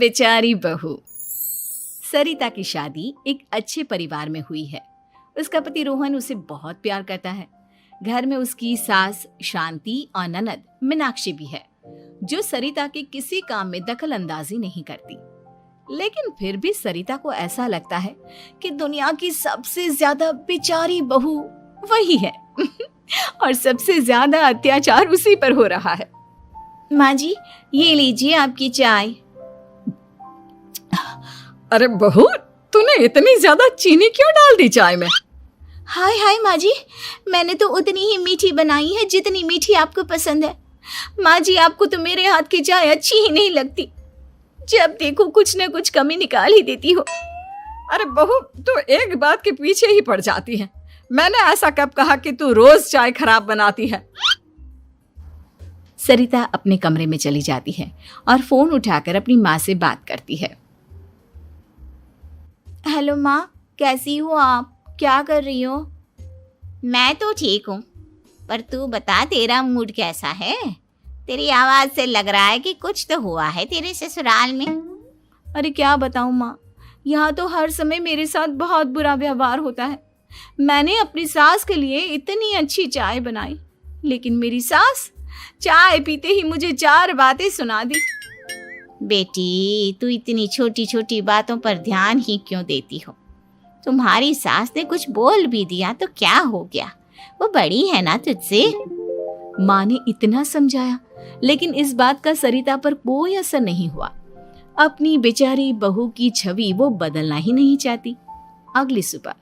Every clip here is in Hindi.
बेचारी बहू। सरिता की शादी एक अच्छे परिवार में हुई है। उसका पति रोहन उसे बहुत प्यार करता है। घर में उसकी सास शांति और ननद मीनाक्षी भी है, जो सरिता के किसी काम में दखल अंदाजी नहीं करती। लेकिन फिर भी सरिता को ऐसा लगता है कि दुनिया की सबसे ज्यादा बेचारी बहू वही है और सबसे ज्यादा अत्याचार उसी पर हो रहा है। माँ जी, ये लीजिए आपकी चाय। अरे बहू, तूने इतनी ज्यादा चीनी क्यों डाल दी चाय में? हाय हाय माँ जी, मैंने तो उतनी ही मीठी बनाई है जितनी मीठी आपको पसंद है। माँ जी, आपको तो मेरे हाथ की चाय अच्छी ही नहीं लगती। जब देखो कुछ न कुछ कमी निकाल ही देती हो। अरे बहू, तू एक बात के पीछे ही पड़ जाती है। मैंने ऐसा कब कहा कि तू रोज चाय खराब बनाती है? सरिता अपने कमरे में चली जाती है और फोन उठाकर अपनी माँ से बात करती है। हेलो माँ, कैसी हो आप? क्या कर रही हो? मैं तो ठीक हूँ, पर तू बता, तेरा मूड कैसा है? तेरी आवाज से लग रहा है कि कुछ तो हुआ है तेरे ससुराल में। अरे क्या बताऊँ माँ, यहाँ तो हर समय मेरे साथ बहुत बुरा व्यवहार होता है। मैंने अपनी सास के लिए इतनी अच्छी चाय बनाई, लेकिन मेरी सास चाय पीते ही मुझे 4 बातें सुना दी। बेटी, तू इतनी छोटी छोटी बातों पर ध्यान ही क्यों देती हो? तुम्हारी सास ने कुछ बोल भी दिया तो क्या हो गया, वो बड़ी है ना तुझसे। माँ ने इतना समझाया, लेकिन इस बात का सरिता पर कोई असर नहीं हुआ। अपनी बेचारी बहू की छवि वो बदलना ही नहीं चाहती। अगली सुबह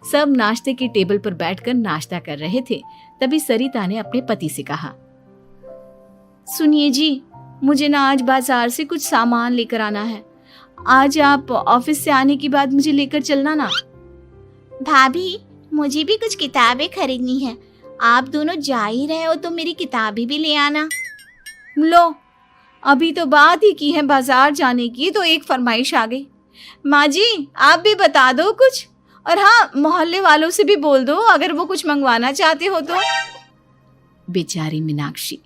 सब नाश्ते की टेबल पर बैठकर नाश्ता कर रहे थे, तभी सरिता ने अपने पति से कहा, सुनिए जी, मुझे ना आज बाजार से कुछ सामान लेकर आना है। आज आप ऑफिस से आने के बाद मुझे लेकर चलना ना। भाभी, मुझे भी कुछ किताबें खरीदनी है। आप दोनों जा ही रहे हो तो मेरी किताबें भी ले आना। लो, अभी तो बात ही की है बाजार जाने की तो एक फरमाइश आ गई। माँ जी, आप भी बता दो कुछ, और हाँ, मोहल्ले वालों से भी बोल दो अगर वो कुछ मंगवाना चाहते हो तो। बेचारी मीनाक्षी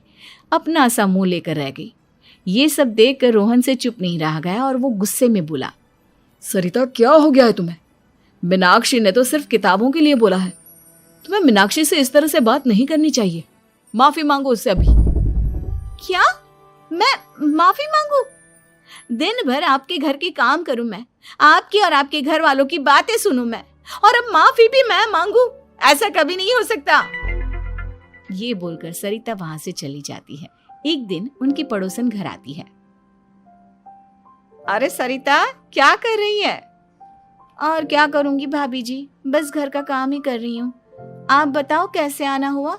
अपना सा मुंह लेकर रह गई। ये सब देखकर रोहन से चुप नहीं रह गया और वो गुस्से में बोला, सरिता, क्या हो गया है तुम्हें? मीनाक्षी ने तो सिर्फ किताबों के लिए बोला है। तुम्हें मीनाक्षी से इस तरह से बात नहीं करनी चाहिए। माफी मांगो उससे अभी। क्या? मैं माफी मांगू? दिन भर आपके घर के काम करूं मैं, आपकी और आपके घर वालों की बातें सुनूं मैं, और अब माफी भी मैं मांगू? ऐसा कभी नहीं हो सकता। ये बोलकर सरिता वहां से चली जाती है। एक दिन उनकी पड़ोसन घर आती है। अरे सरिता, क्या कर रही है? और क्या करूंगी भाभी जी, बस घर का काम ही कर रही हूँ। आप बताओ कैसे आना हुआ?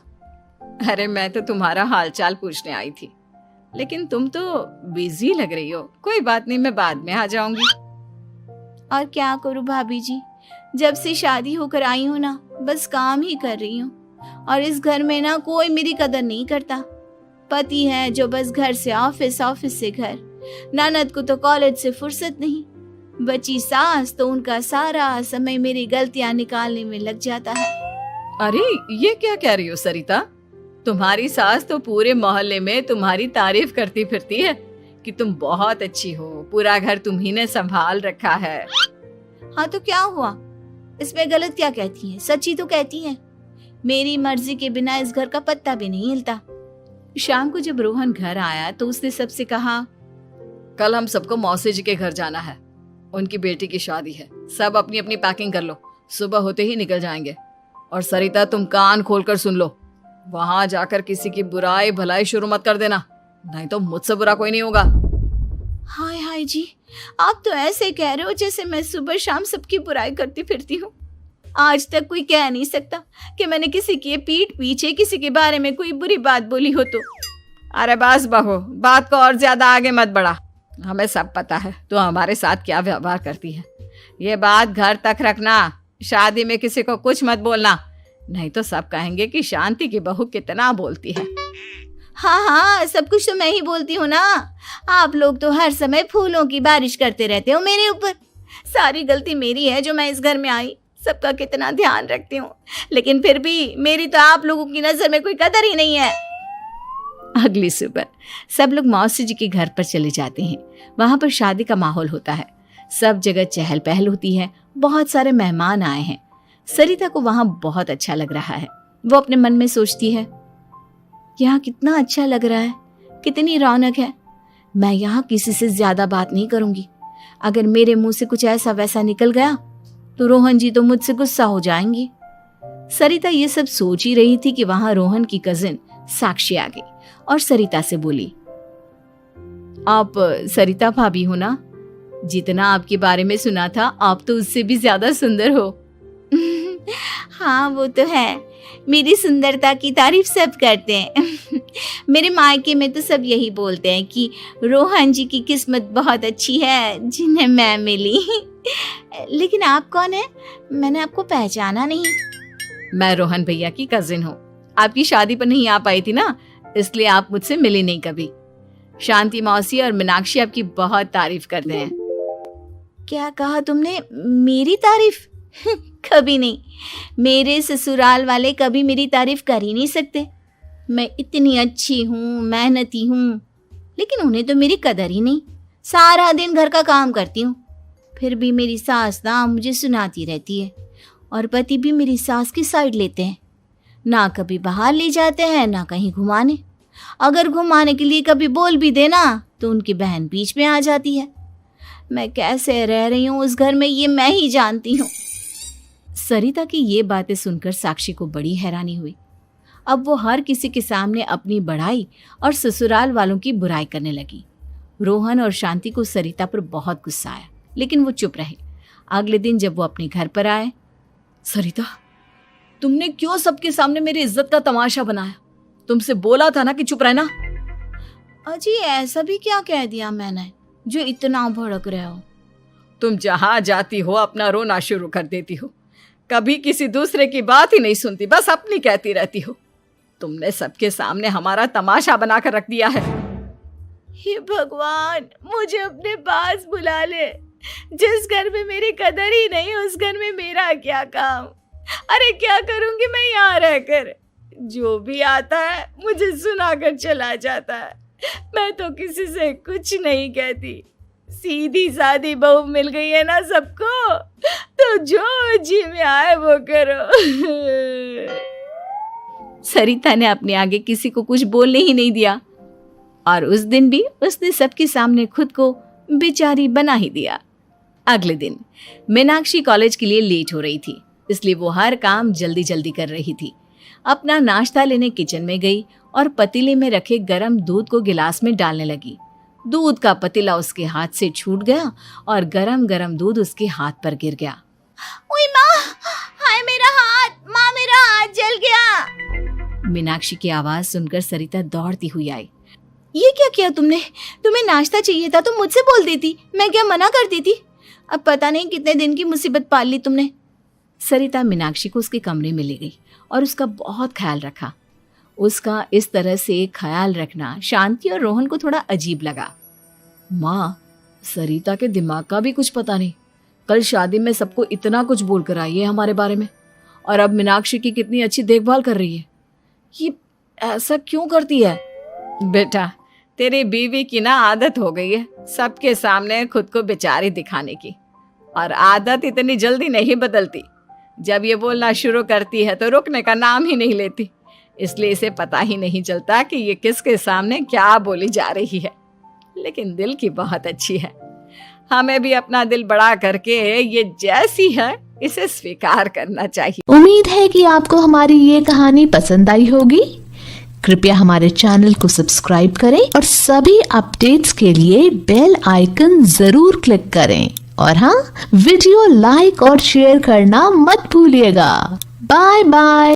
अरे मैं तो तुम्हारा हालचाल पूछने आई थी, लेकिन तुम तो बिजी लग रही हो। कोई बात नहीं, मैं बाद में आ जाऊंगी। और क्या करूँ भाभी जी, जब से शादी होकर आई हूँ ना, बस काम ही कर रही हूँ। और इस घर में ना कोई मेरी कदर नहीं करता। पति है जो बस घर से ऑफिस, ऑफिस से घर। ननद को तो कॉलेज से फुर्सत नहीं। बची सास तो उनका सारा समय मेरी गलतियां निकालने में लग जाता है। अरे ये क्या कह रही हो सरिता? तुम्हारी सास तो पूरे मोहल्ले में तुम्हारी तारीफ करती फिरती है कि तुम बहुत अच्छी हो, पूरा घर तुम्ही ने संभाल रखा है। हाँ तो क्या हुआ, इसमें गलत क्या कहती है? सच्ची तो कहती है। मेरी मर्जी के बिना इस घर का पत्ता भी नहीं हिलता। शाम को जब रोहन घर आया तो उसने सबसे कहा, कल हम सबको मौसी जी के घर जाना है। उनकी बेटी की शादी है। सब अपनी अपनी पैकिंग कर लो, सुबह होते ही निकल जाएंगे। और सरिता, तुम कान खोलकर सुन लो, वहां जाकर किसी की बुराई भलाई शुरू मत कर देना, नहीं तो मुझसे बुरा कोई नहीं होगा। हाय हाय जी, आप तो ऐसे कह रहे हो जैसे मैं सुबह शाम सबकी बुराई करती फिरती हूँ। आज तक कोई कह नहीं सकता कि मैंने किसी की पीठ पीछे किसी के बारे में कोई बुरी बात बोली हो तो। अरे बस बहू, बात को और ज्यादा आगे मत बढ़ा। हमें सब पता है तो हमारे साथ क्या व्यवहार करती है। ये बात घर तक रखना, शादी में किसी को कुछ मत बोलना, नहीं तो सब कहेंगे कि शांति की बहू कितना बोलती है। हाँ हाँ, सब कुछ तो मैं ही बोलती हूँ ना। आप लोग तो हर समय फूलों की बारिश करते रहते हो मेरे ऊपर। सारी गलती मेरी है जो मैं इस घर में आई। सबका कितना ध्यान रखती हूँ, लेकिन फिर भी मेरी तो आप लोगों की नजर में कोई कदर ही नहीं है। अगली सुबह सब लोग मौसी जी के घर पर चले जाते हैं। वहां पर शादी का माहौल होता है, सब जगह चहल पहल होती है, बहुत सारे मेहमान आए हैं। सरिता को वहां बहुत अच्छा लग रहा है। वो अपने मन में सोचती है, यहाँ कितना अच्छा लग रहा है, कितनी रौनक है। मैं यहाँ किसी से ज्यादा बात नहीं करूंगी। अगर मेरे मुंह से कुछ ऐसा वैसा निकल गया तो रोहन जी तो मुझसे गुस्सा हो जाएंगी। सरिता ये सब सोच ही रही थी कि वहां रोहन की कजिन साक्षी आ गई और सरिता से बोली, आप सरिता भाभी हो ना? जितना आपके बारे में सुना था आप तो उससे भी ज्यादा सुंदर हो। हाँ वो तो है, मेरी सुंदरता की तारीफ सब करते हैं। मेरे मायके में तो सब यही बोलते हैं कि रोहन जी की किस्मत बहुत अच्छी है जिन्हें मैं मिली। लेकिन आप कौन है? मैंने आपको पहचाना नहीं। मैं रोहन भैया की कजिन हूँ। आपकी शादी पर नहीं आ पाई थी ना, इसलिए आप मुझसे मिले नहीं कभी। शांति मौसी और मीनाक्षी आपकी बहुत तारीफ करते हैं। क्या कहा तुमने? मेरी तारीफ? कभी नहीं। मेरे ससुराल वाले कभी मेरी तारीफ कर ही नहीं सकते। मैं इतनी अच्छी हूँ, मेहनती हूँ, लेकिन उन्हें तो मेरी कदर ही नहीं। सारा दिन घर का काम करती हूँ, फिर भी मेरी सास ना मुझे सुनाती रहती है और पति भी मेरी सास की साइड लेते हैं। ना कभी बाहर ले जाते हैं ना कहीं घुमाने। अगर घुमाने के लिए कभी बोल भी देना तो उनकी बहन बीच में आ जाती है। मैं कैसे रह रही हूँ उस घर में ये मैं ही जानती हूँ। सरिता की ये बातें सुनकर साक्षी को बड़ी हैरानी हुई। अब वो हर किसी के सामने अपनी बढ़ाई और ससुराल वालों की बुराई करने लगी। रोहन और शांति को सरिता पर बहुत गुस्सा आया, लेकिन वो चुप रहे। अगले दिन जब वो अपने घर पर आए, सरिता, तुमने क्यों सबके सामने मेरी इज्जत का तमाशा बनाया? तुमसे बोला था ना कि चुप रहना। अजी ऐसा भी क्या कह दिया मैंने जो इतना भड़क रहे हो? तुम जहां जाती हो अपना रोना शुरू कर देती हो, कभी किसी दूसरे की बात ही नहीं सुनती, बस अपनी कहती रहती हो। तुमने सबके सामने हमारा तमाशा बनाकर रख दिया है। हे भगवान, मुझे अपने पास बुला ले। जिस घर में मेरी कदर ही नहीं उस घर में मेरा क्या काम? अरे क्या करूंगी मैं यहाँ रहकर? जो भी आता है मुझे सुनाकर चला जाता है। मैं तो किसी से कुछ नहीं कहती। सीधी सादी बहू मिल गई है ना सबको, तो जो जी में आए वो करो। सरिता ने अपने आगे किसी को कुछ बोलने ही नहीं दिया और उस दिन भी उसने सबके सामने खुद को बेचारी बना ही दिया। अगले दिन मीनाक्षी कॉलेज के लिए लेट हो रही थी, इसलिए वो हर काम जल्दी जल्दी कर रही थी। अपना नाश्ता लेने किचन में गई और पतीले में रखे गरम दूध को गिलास में डालने लगी। दूध का पतीला उसके हाथ से छूट गया और गरम गरम दूध उसके हाथ पर गिर गया। ओए माँ, हाय मेरा हाथ, माँ मेरा हाथ जल गया। मीनाक्षी की आवाज सुनकर सरिता दौड़ती हुई आई। ये क्या किया तुमने? तुम्हें नाश्ता चाहिए था तो मुझसे बोल देती, मैं क्या मना करती थी? अब पता नहीं कितने दिन की मुसीबत पाल ली तुमने। सरिता मीनाक्षी को उसके कमरे में ले गई और उसका बहुत ख्याल रखा। उसका इस तरह से ख्याल रखना शांति और रोहन को थोड़ा अजीब लगा। माँ, सरिता के दिमाग का भी कुछ पता नहीं। कल शादी में सबको इतना कुछ बोलकर आई है हमारे बारे में, और अब मीनाक्षी की कितनी अच्छी देखभाल कर रही है। ये ऐसा क्यों करती है? बेटा, तेरी बीवी की ना आदत हो गई है सबके सामने खुद को बेचारी दिखाने की, और आदत इतनी जल्दी नहीं बदलती। जब ये बोलना शुरू करती है तो रुकने का नाम ही नहीं लेती, इसलिए इसे पता ही नहीं चलता कि ये किसके सामने क्या बोली जा रही है। लेकिन दिल की बहुत अच्छी है। हमें भी अपना दिल बड़ा करके ये जैसी है इसे स्वीकार करना चाहिए। उम्मीद है कि आपको हमारी ये कहानी पसंद आई होगी। कृपया हमारे चैनल को सब्सक्राइब करें और सभी अपडेट्स के लिए बेल आइकन जरूर क्लिक करें। और हाँ, वीडियो लाइक और शेयर करना मत भूलिएगा। Bye bye.